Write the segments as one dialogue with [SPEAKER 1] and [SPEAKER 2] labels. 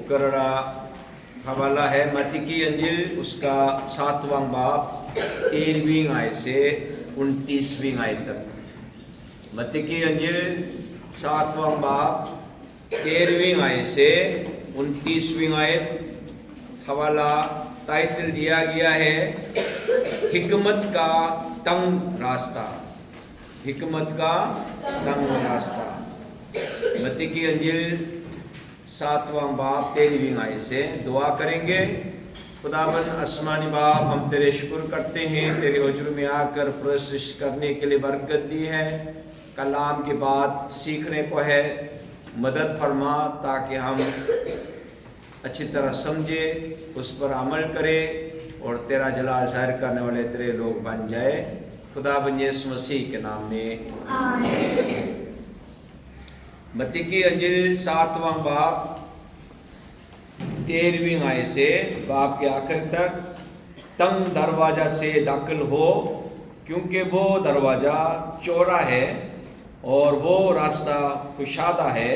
[SPEAKER 1] मुकर्ररा हवाला है मत्ती की अंजिल उसका 7वां बाब 13वीं आयत से 29वीं आयत तक। मत्ती की अंजिल 7वां बाब 13वीं आयत से 29वीं आयत। हवाला टाइटल दिया गया है हिकमत का तंग रास्ता। हिकमत का तंग रास्ता। मत्ती की अंजिल 7वां बाब 13वीं आयत से दुआ करेंगे। खुदाबंद आसमानी बाप, हम तेरे शुक्र करते हैं, तेरे हुजूर में आकर प्रोसेस करने के लिए बरकत दी है। कलाम की बात सीखने को है, मदद फरमा ताकि हम अच्छी तरह समझे, उस पर अमल करें और तेरा जलाल ज़ाहिर करने वाले तेरे लोग बन जाए। खुदाबंद यीशु मसीह के नाम में आमीन। मत्ती की अंजिल 7वां बाब 13वीं आयत से बाब के आखिर तक, तंग दरवाजा से दाखिल हो, क्योंकि वो दरवाजा चौड़ा है और वो रास्ता कुशादा है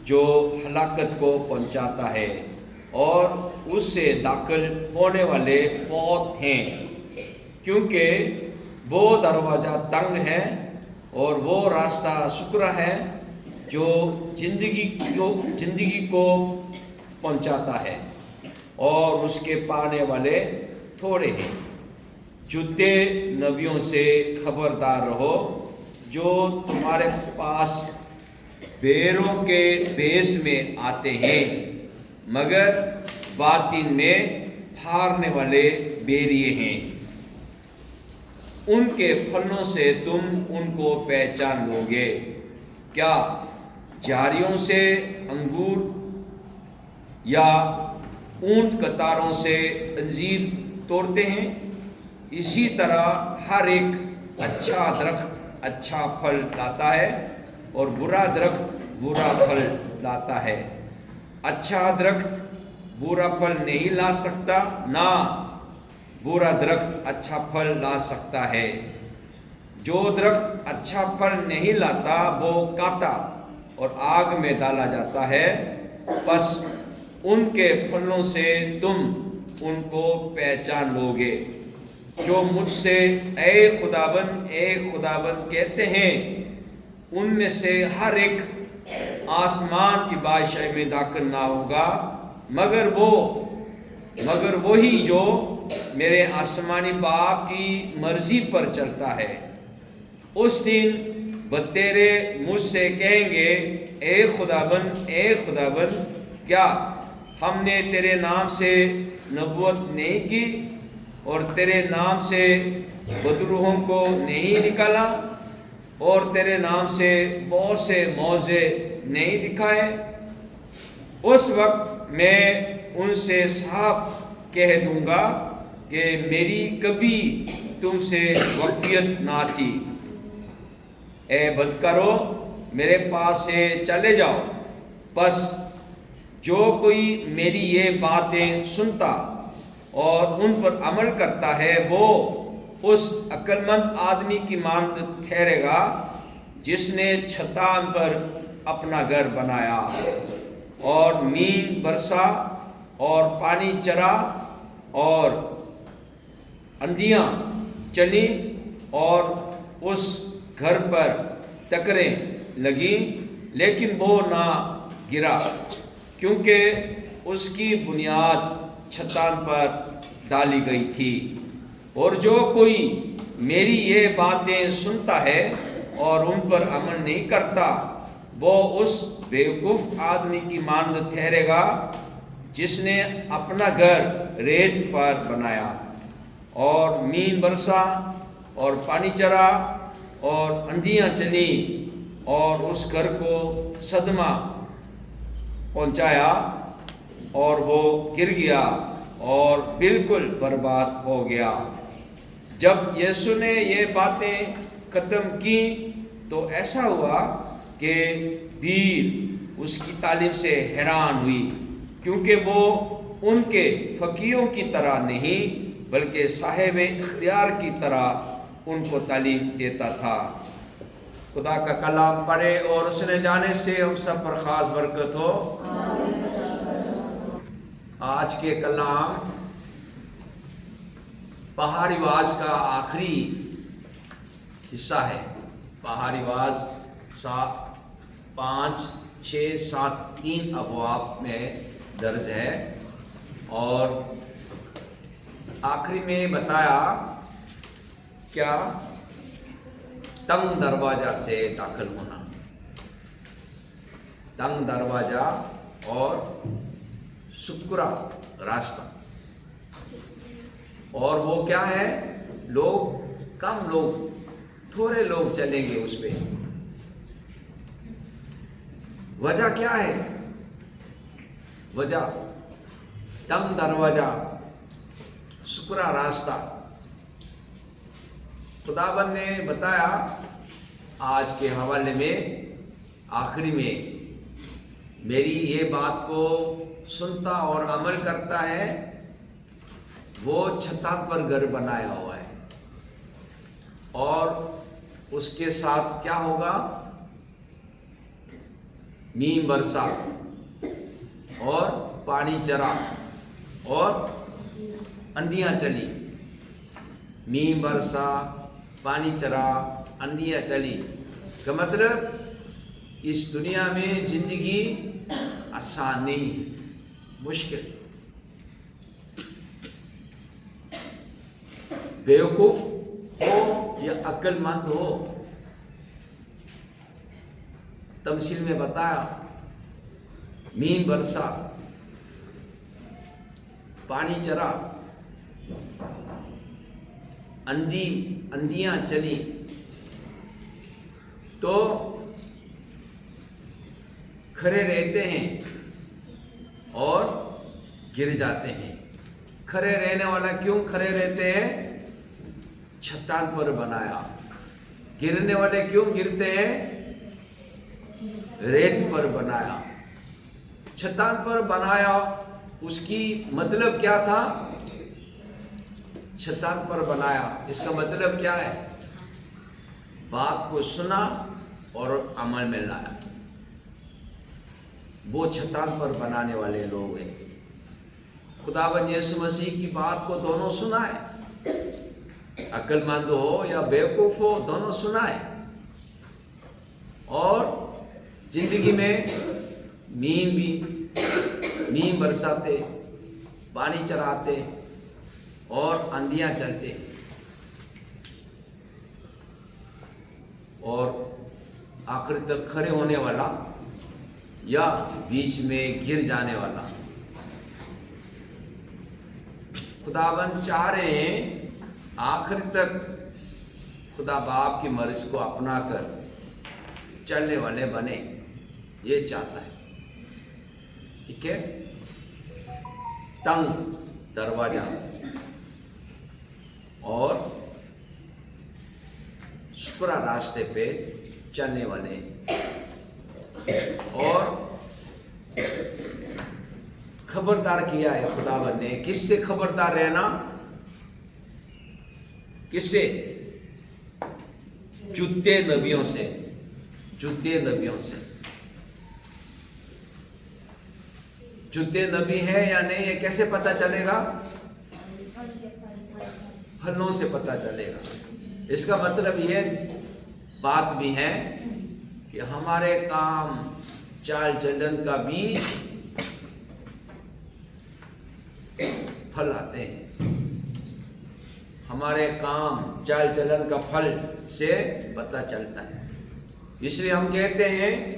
[SPEAKER 1] जो हलाकत को पहुंचाता है, और उससे दाखिल होने वाले बहुत हैं। क्योंकि वो दरवाजा तंग है और वो रास्ता सुकरा है जो जिंदगी को पहुंचाता है, और उसके पाने वाले थोड़े हैं। झूठे नबियों से खबरदार रहो जो तुम्हारे पास बेरों के भेष में आते हैं, मगर बातिन में फाड़ने वाले बेरिए हैं। उनके फलों से तुम उनको पहचान लोगे। क्या झाड़ियों से अंगूर या ऊंट कतारों से अंजीर तोड़ते हैं? इसी तरह हर एक अच्छा दरख्त अच्छा फल लाता है और बुरा दरख्त बुरा फल लाता है। अच्छा दरख्त बुरा फल नहीं ला सकता, ना बुरा दरख्त अच्छा फल ला सकता है। जो दरख्त अच्छा फल नहीं लाता वो काटा और आग में डाला जाता है। बस उनके फलों से तुम उनको पहचान लोगे। जो मुझसे ए खुदाबंद कहते हैं, उनमें से हर एक आसमान की बादशाही में दाखिल ना होगा, मगर वही जो मेरे आसमानी बाप की मर्जी पर चलता है। उस दिन बतेरे मुझसे कहेंगे, ए खुदाबंद, क्या हमने तेरे नाम से नबूवत नहीं की और तेरे नाम से बदरूहों को नहीं निकाला और तेरे नाम से बहुत से मौजे नहीं दिखाए? उस वक्त मैं उनसे साफ कह दूंगा कि मेरी कभी तुमसे वाक़ियत ना थी। ए बदकारो, मेरे पास से चले जाओ। बस जो कोई मेरी ये बातें सुनता और उन पर अमल करता है, वो उस अक्लमंद आदमी की मानद ठहरेगा जिसने छतान पर अपना घर बनाया और मीन बरसा और पानी चरा और अंधियां चली और उस घर पर टकरें लगी, लेकिन वो ना गिरा, क्योंकि उसकी बुनियाद छतान पर डाली गई थी। और जो कोई मेरी ये बातें सुनता है और उन पर अमल नहीं करता, वो उस बेवकूफ़ आदमी की मानद ठहरेगा जिसने अपना घर रेत पर बनाया और मीन बरसा और पानी चरा और अंधियां चली और उस घर को सदमा पहुंचाया और वो गिर गया और बिल्कुल बर्बाद हो गया। जब यीशु ने ये बातें ख़त्म की तो ऐसा हुआ कि भीड़ उसकी तालीम से हैरान हुई, क्योंकि वो उनके फ़कीरों की तरह नहीं बल्कि साहिब इख्तियार की तरह उनको तालीम देता था। खुदा का कलाम पढ़े और सुने जाने से हम सब पर ख़ास बरकत हो। آج کے کلام پہاڑی واز کا آخری حصہ ہے. پہاڑی واز 5، 6، 7 3 ابواب میں درج ہے، اور آخری میں بتایا کیا تنگ دروازہ سے داخل ہونا، تنگ دروازہ اور سکرا راستہ. اور وہ کیا ہے؟ کم لوگ، تھوڑے لوگ چلیں گے اس پہ. وجہ کیا ہے؟ وجہ تنگ دروازہ، سکرا راستہ. خداوند نے بتایا آج کے حوالے میں آخری میں، میری یہ بات کو سنتا اور عمل کرتا ہے وہ چھتات پر گھر بنایا ہوا ہے، اور اس کے ساتھ کیا ہوگا؟ میم برسا اور پانی چرا اور اندھیاں چلی. میم برسا، پانی چرا، اندھیاں چلی کا مطلب اس دنیا میں زندگی آسان نہیں، مشکل. بیوقوف ہو یا عقل مند ہو، تمثیل میں بتایا میم برسا، پانی چرا، اندھیاں چلی، تو کھڑے رہتے ہیں اور گر جاتے ہیں. کھڑے رہنے والا کیوں کھڑے رہتے ہیں؟ چھتان پر بنایا. گرنے والے کیوں گرتے ہیں؟ ریت پر بنایا. چھتان پر بنایا، اس کی مطلب کیا تھا؟ چھتان پر بنایا، اس کا مطلب کیا ہے؟ بات کو سنا اور عمل میں لایا. وہ چھتان پر بنانے والے لوگ ہیں. خداوند یسوع مسیح کی بات کو دونوں سنائے، عقل مند ہو یا بیوقوف ہو دونوں سنائے، اور زندگی میں میم برساتے، پانی چراتے اور اندھیاں چلتے، اور آخر تک کھڑے ہونے والا یا بیچ میں گر جانے والا. خداوند چاہ رہے ہیں آخر تک خدا باپ کی مرض کو اپنا کر چلنے والے بنے، یہ چاہتا ہے. ٹھیک ہے؟ تنگ دروازہ اور سکرا راستے پہ چلنے والے، اور خبردار کیا ہے خداوند نے. کس سے خبردار رہنا؟ کس سے؟ جھوٹے نبیوں سے. جھوٹے نبیوں سے. جھوٹے نبی ہے یا نہیں یہ کیسے پتا چلے گا؟ پھلوں سے پتا چلے گا. اس کا مطلب یہ بات بھی ہے کہ ہمارے کام چال چلن کا بھی پھل آتے ہیں. ہمارے کام چال چلن کا پھل سے پتا چلتا ہے. اس لیے ہم کہتے ہیں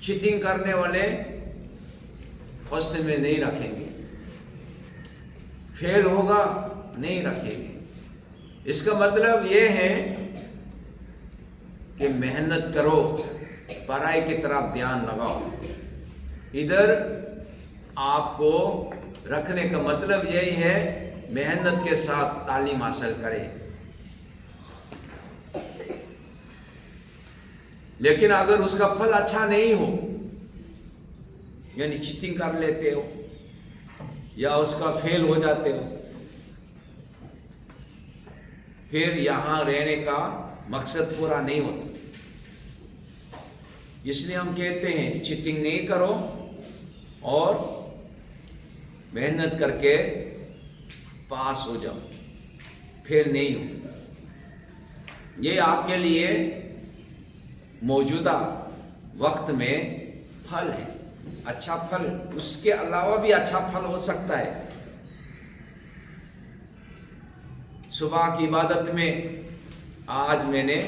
[SPEAKER 1] چیٹنگ کرنے والے فسٹ میں نہیں رکھیں گے، فیل ہوگا نہیں رکھیں گے. اس کا مطلب یہ ہے کہ محنت کرو، پڑھائی کی طرف دھیان لگاؤ. ادھر آپ کو رکھنے کا مطلب یہی ہے محنت کے ساتھ تعلیم حاصل کرے. لیکن اگر اس کا پھل اچھا نہیں ہو، یعنی چیٹنگ کر لیتے ہو یا اس کا فیل ہو جاتے ہو، پھر یہاں رہنے کا مقصد پورا نہیں ہوتا. اس لیے ہم کہتے ہیں چیٹنگ نہیں کرو اور محنت کر کے پاس ہو جاؤ، فیل نہیں ہو۔ یہ آپ کے لیے موجودہ وقت میں پھل ہے، اچھا پھل، اس کے علاوہ بھی اچھا پھل ہو سکتا ہے۔ صبح کی عبادت میں آج میں نے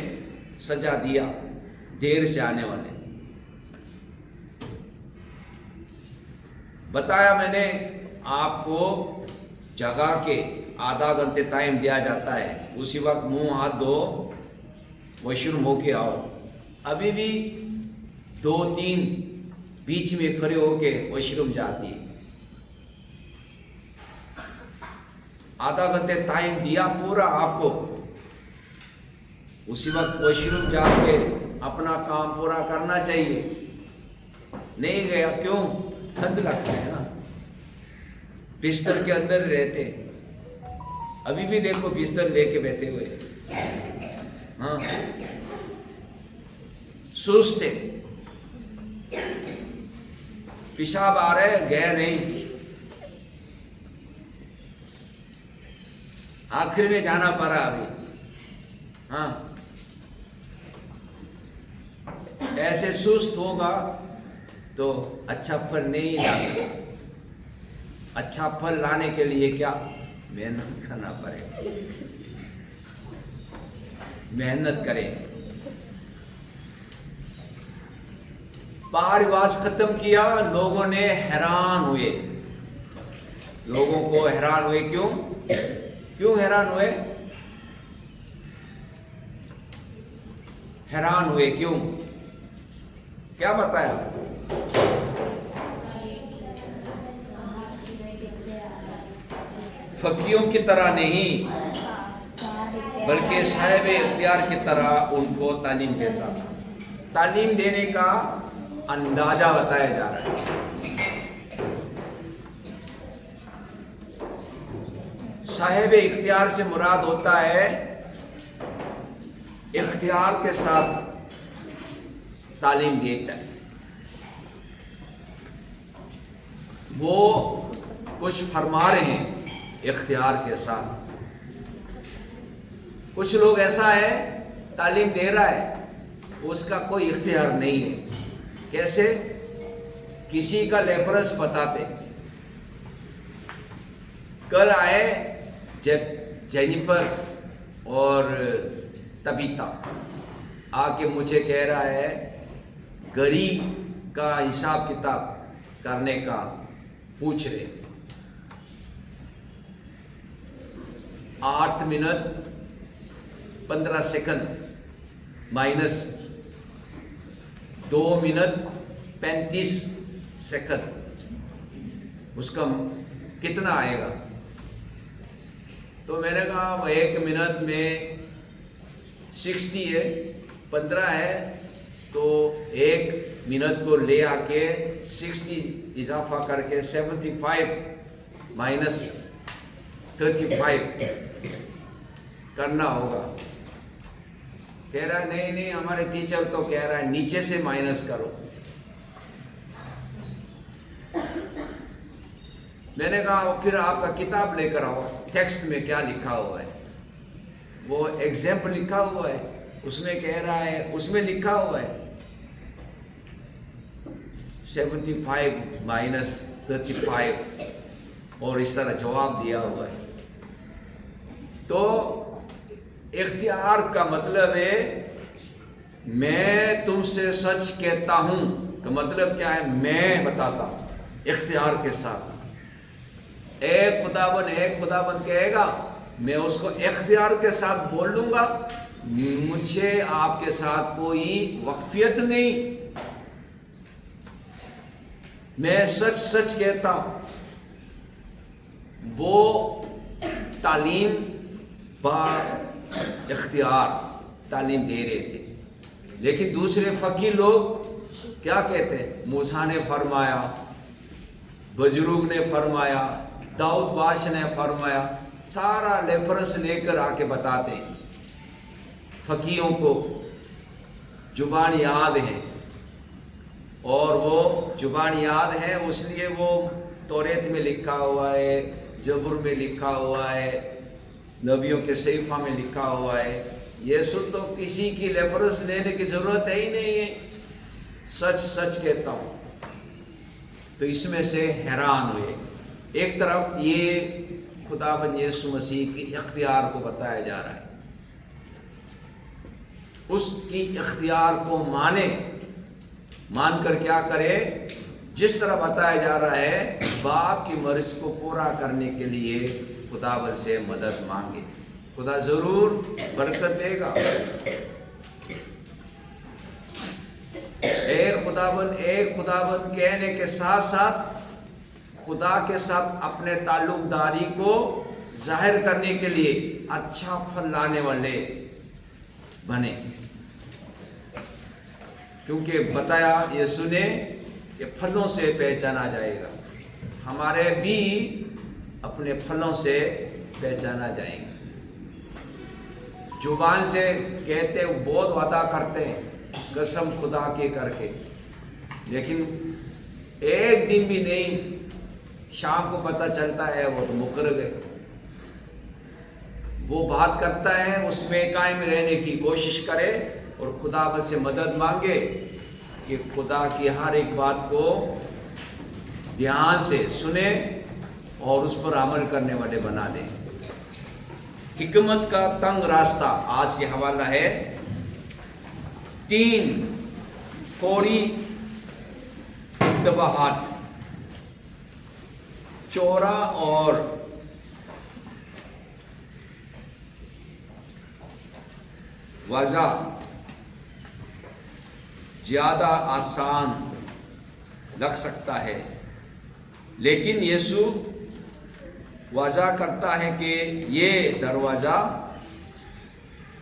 [SPEAKER 1] سجا دیا دیر سے آنے والے، بتایا میں نے آپ کو جگہ کے آدھا گھنٹے ٹائم دیا جاتا ہے، اسی وقت منہ ہاتھ دھو واش روم ہو کے آؤ۔ ابھی بھی 2-3 بیچ میں کھڑے ہو کے واش روم جاتی ہے۔ آدھا گھنٹے ٹائم دیا پورا آپ کو، اسی وقت واش روم جا کے اپنا کام پورا کرنا چاہیے۔ نہیں گیا کیوں؟ ٹھنڈ لگتا ہے نا، بستر کے اندر رہتے، ابھی بھی دیکھو بستر لے کے بیٹھے ہوئے، ہاں سست ہے، پیشاب آ رہے گئے نہیں، آخر میں جانا پڑا ابھی، ہاں ایسے سست ہوگا تو اچھا پھل نہیں لا سکتا۔ اچھا پھل لانے کے لیے کیا محنت کرنا پڑے، محنت کریں۔ باہر رواج ختم کیا، لوگوں نے حیران ہوئے، لوگوں کو حیران ہوئے، کیوں حیران ہوئے؟ حیران ہوئے کیوں؟ کیا بتایا؟ فقیوں کی طرح نہیں بلکہ صاحب اختیار کی طرح ان کو تعلیم دیتا تھا۔ تعلیم دینے کا اندازہ بتایا جا رہا ہے۔ صاحب اختیار سے مراد ہوتا ہے اختیار کے ساتھ تعلیم دیتا ہے۔ وہ کچھ فرما رہے ہیں اختیار کے ساتھ، کچھ لوگ ایسا ہے تعلیم دے رہا ہے اس کا کوئی اختیار نہیں ہے۔ کیسے؟ کسی کا لیپرس بتاتے، کل آئے جینیفر اور تبیتا، آ کے مجھے کہہ رہا ہے غریب کا حساب کتاب کرنے کا پوچھ رہے۔ 8 minute 15 second minus 2 minute 35 second, اس کا کتنا آئے گا؟ تو میں نے کہا وہ 1 منٹ میں 60 ہے، 15 ہے، تو 1 منٹ کو لے آ کے 60 اضافہ کر کے 75 مائنس 35 کرنا ہوگا۔ کہہ رہا ہے نہیں ہمارے ٹیچر تو کہہ رہا ہے نیچے سے مائنس کرو۔ میں نے کہا پھر آپ کا کتاب لے کر آؤ، ٹیکسٹ میں کیا لکھا ہوا ہے؟ وہ ایگزامپل لکھا ہوا ہے، اس میں کہہ رہا ہے، اس میں لکھا ہوا ہے 75 مائنس 35 اور اس طرح جواب دیا ہوا ہے۔ تو اختیار کا مطلب ہے میں تم سے سچ کہتا ہوں کا مطلب کیا ہے؟ میں بتاتا ہوں اختیار کے ساتھ۔ ایک خداوند کہے گا، میں اس کو اختیار کے ساتھ بول لوں گا، مجھے آپ کے ساتھ کوئی وقفیت نہیں، میں سچ کہتا ہوں۔ وہ تعلیم با اختیار تعلیم دے رہے تھے، لیکن دوسرے فقیر لوگ کیا کہتے ہیں؟ موسیٰ نے فرمایا، بزرگ نے فرمایا، داؤد بادشاہ نے فرمایا، سارا لیپرس لے کر آ کے بتاتے ہیں۔ فقیروں کو زبان یاد ہے، اور وہ زبان یاد ہے اس لیے وہ तौरेत में लिखा हुआ है, जबूर में लिखा हुआ है, नबियों के सहीफा में लिखा हुआ है। यीशु तो किसी की रेफरेंस लेने की जरूरत है ही नहीं है, सच सच कहता हूँ। तो इसमें से हैरान हुए। एक तरफ ये खुदाबंद यीशु मसीह की इख्तियार को बताया जा रहा है, उसकी इख्तियार को मानकर क्या करे, जिस तरह बताया जा रहा है बाप की मर्जी को पूरा करने के लिए खुदाबंद से मदद मांगे। खुदा जरूर बरकत देगा। एक खुदाबंद कहने के साथ साथ खुदा के साथ अपने ताल्लुकदारी को जाहिर करने के लिए अच्छा फल लाने वाले बने, क्योंकि बताया यीशु ने कि फलों से पहचाना जाएगा। हमारे भी अपने फलों से पहचाना जाएंगे। जुबान से कहते बहुत वादा करते हैं कसम खुदा के करके, लेकिन एक दिन भी नहीं, शाम को पता चलता है वो तो मुकर गए। वो बात करता है उसमें कायम रहने की कोशिश करे और खुदा से मदद मांगे कि खुदा की हर एक बात को ध्यान से सुने और उस पर अमल करने वाले बना दे। हिकमत का तंग रास्ता आज के हवाला है 3 कोरी इत्तबाहात, चौरा और वज़ा ज्यादा आसान लग सकता है, लेकिन यीशु वाजा करता है कि ये दरवाज़ा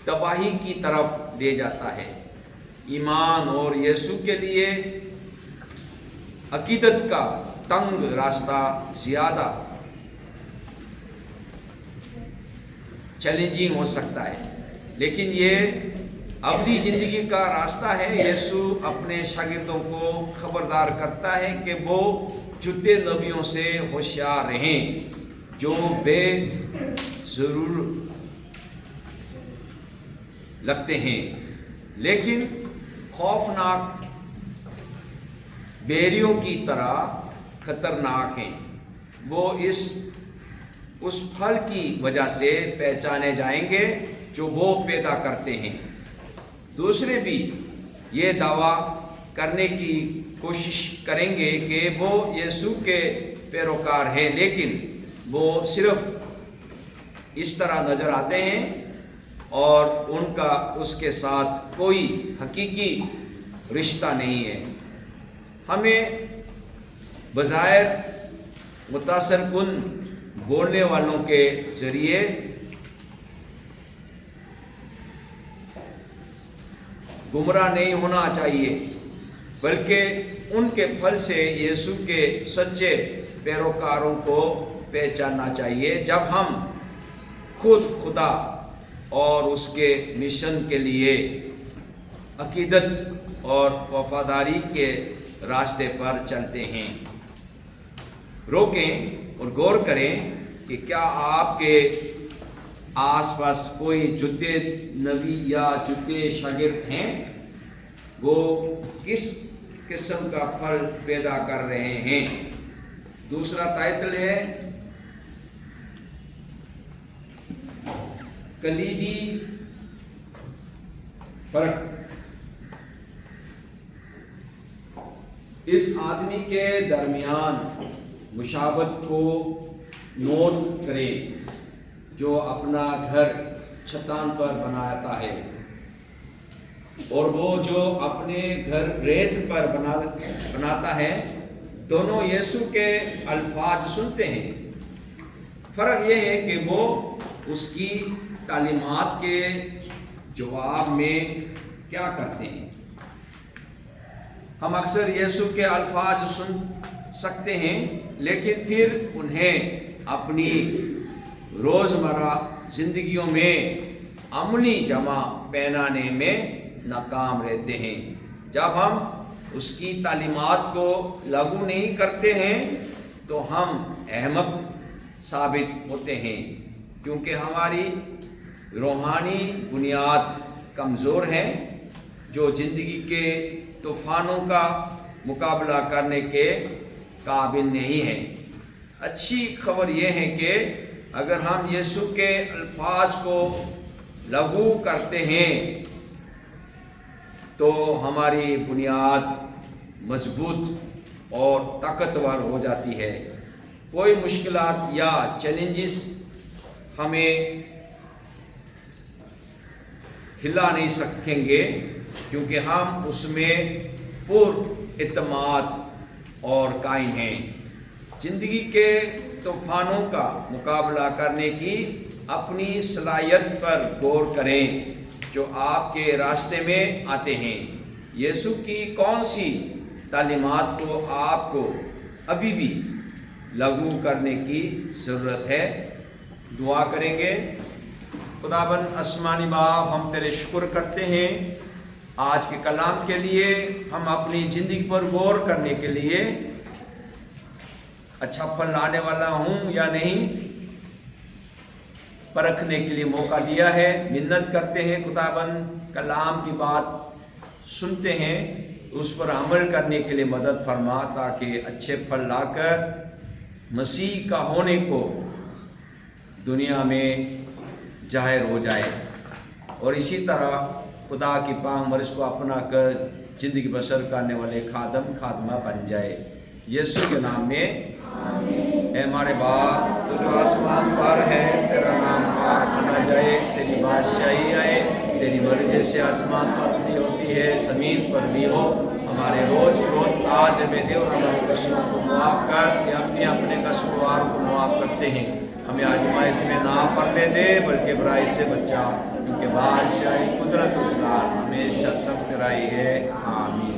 [SPEAKER 1] तबाही की तरफ ले जाता है। ईमान और यीशु के लिए अकीदत का तंग रास्ता ज़्यादा चैलेंजिंग हो सकता है, लेकिन ये अबदी ज़िंदगी का रास्ता है। यीशु अपने शागिर्दों को खबरदार करता है कि वो झूठे नबियों से होशियार रहें जो बेज़रूर लगते हैं लेकिन खौफनाक बेरियों की तरह खतरनाक हैं। वो उस फल की वजह से पहचाने जाएंगे जो वो पैदा करते हैं। दूसरे भी ये दावा करने की कोशिश करेंगे कि वो यीशु के पैरोकार हैं, लेकिन वो सिर्फ इस तरह नज़र आते हैं और उनका उसके साथ कोई हकीकी रिश्ता नहीं है। हमें बज़ाहिर मुतासर कुन बोलने वालों के ज़रिए गुमराह नहीं होना चाहिए, बल्कि उनके फल से यीशु के सच्चे पैरोकारों को पहचानना चाहिए। जब हम खुद खुदा और उसके मिशन के लिए अकीदत और वफादारी के रास्ते पर चलते हैं, रोकें और गौर करें कि क्या आपके आसपास कोई झूठे नबी या झूठे शागिर्द हैं। वो किस किस्म का फल पैदा कर रहे हैं। दूसरा टाइटल है कलीदी फर्क। इस आदमी के दरमियान मुशाबत को नोट करें जो अपना घर छतान पर बनाता है और वो जो अपने घर रेत पर बनाता है। दोनों यीशु के अल्फाज सुनते हैं। फ़र्क ये है कि वो उसकी तालीमात के जवाब में क्या करते हैं। हम अक्सर यीशु के अल्फाज सुन सकते हैं, लेकिन फिर उन्हें अपनी रोज़मर्रा ज़िंदगियों में अमली जमा पहनाने में नाकाम रहते हैं। जब हम उसकी तालीमात को लागू नहीं करते हैं तो हम अहमक साबित होते हैं, क्योंकि हमारी रूहानी बुनियाद कमज़ोर है, जो ज़िंदगी के तूफ़ानों का मुकाबला करने के काबिल नहीं है। अच्छी खबर यह है कि अगर हम यीशु के अल्फाज को लागू करते हैं तो हमारी बुनियाद मजबूत और ताकतवर हो जाती है। कोई मुश्किलात या चैलेंजेस हमें हिला नहीं सकेंगे, क्योंकि हम उसमें पूर्ण इत्मीनान और कायम हैं। ज़िंदगी के तूफ़ानों का मुकाबला करने की अपनी सलाहियत पर गौर करें जो आपके रास्ते में आते हैं। यीशु की कौन सी तालीमात को आपको अभी भी लागू करने की ज़रूरत है? दुआ करेंगे। खुदाबंद आसमानी बाप, हम तेरे शुक्र करते हैं आज के कलाम के लिए। हम अपनी ज़िंदगी पर गौर करने के लिए अच्छा फल लाने वाला हूँ या नहीं परखने के लिए मौका दिया है। मिन्नत करते हैं खुदाबंद, कलाम की बात सुनते हैं, उस पर अमल करने के लिए मदद फरमा, ताकि अच्छे फल लाकर मसीह का होने को दुनिया में जाहिर हो जाए। और इसी तरह खुदा की पाक मर्ज़ को अपना कर ज़िंदगी बसर करने वाले खादमा बन जाए। यीशु के नाम में ऐ हमारे बाप, तू जो आसमान पर है, तेरा नाम पाक माना जाए, तेरी बादशाही आए, तेरी मर्ज़ी जैसे आसमान पर भी होती है ज़मीन पर भी हो। हमारे रोज़ आज हमें दे और हमारे कसूरों को मुआफ़ कर, कि हम भी अपने कसूरवार को मुआफ़ करते हैं। हमें आजमाइश में ना पड़ने दे, बल्कि बुराई से बचा, क्योंकि बादशाही कुदरत उजलाल हमेशा तक तेराई है। आमीन।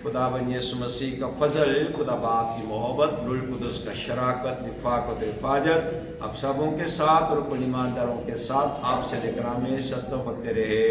[SPEAKER 1] खुदावंद यीशु मसीह का फजल, खुदा बाप की मोहब्बत, रूह कुदस का शराकत, रिफ़ाक़त, हिफाजत आप सबों के साथ और कुल ईमानदारों के साथ आपसे लेकर हमेशा तक होते रहे।